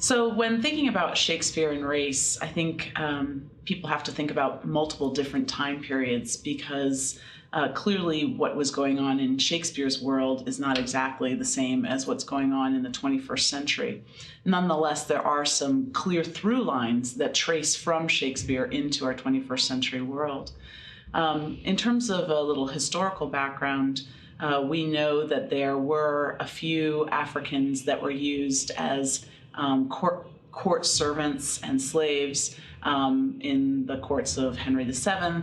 So when thinking about Shakespeare and race, I think people have to think about multiple different time periods because clearly what was going on in Shakespeare's world is not exactly the same as what's going on in the 21st century. Nonetheless, there are some clear through lines that trace from Shakespeare into our 21st century world. In terms of a little historical background, we know that there were a few Africans that were used as court servants and slaves in the courts of Henry VII,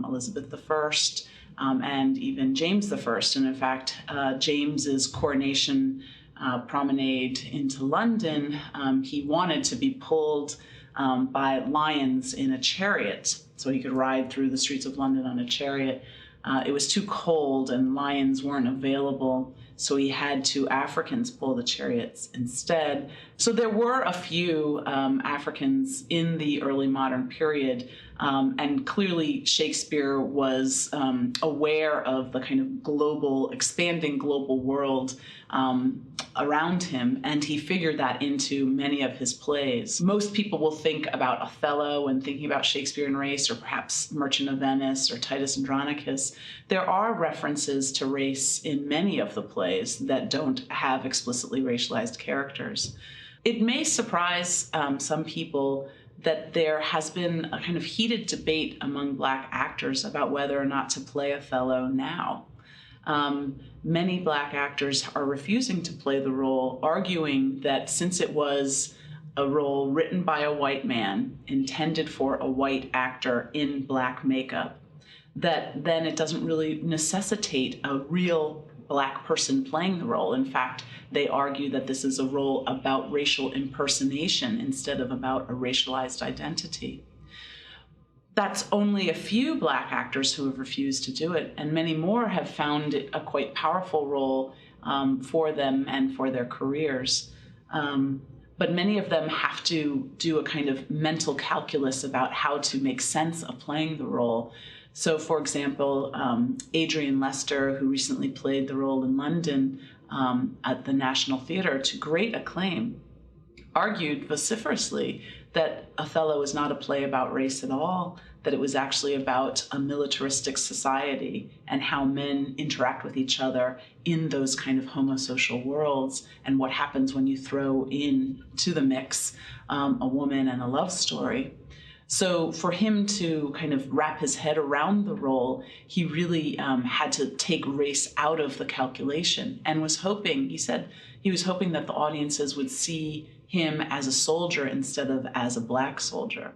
Elizabeth I, and even James I. And in fact, James's coronation promenade into London, he wanted to be pulled by lions in a chariot, so he could ride through the streets of London on a chariot. It was too cold and lions weren't available, so he had two Africans pull the chariots instead. So there were a few Africans in the early modern period, and clearly Shakespeare was aware of the kind of global, expanding global world around him, and he figured that into many of his plays. Most people will think about Othello when thinking about Shakespeare and race, or perhaps Merchant of Venice or Titus Andronicus. There are references to race in many of the plays that don't have explicitly racialized characters. It may surprise some people that there has been a kind of heated debate among Black actors about whether or not to play Othello now. Many Black actors are refusing to play the role, arguing that since it was a role written by a white man, intended for a white actor in Black makeup, that then it doesn't really necessitate a real Black person playing the role. In fact, they argue that this is a role about racial impersonation instead of about a racialized identity. That's only a few Black actors who have refused to do it, and many more have found it a quite powerful role for them and for their careers. But many of them have to do a kind of mental calculus about how to make sense of playing the role. So, for example, Adrian Lester, who recently played the role in London at the National Theatre to great acclaim, argued vociferously that Othello is not a play about race at all, that it was actually about a militaristic society and how men interact with each other in those kind of homosocial worlds, and what happens when you throw in to the mix a woman and a love story. So for him to kind of wrap his head around the role, he really had to take race out of the calculation, and was hoping, he said, he was hoping that the audiences would see him as a soldier instead of as a Black soldier.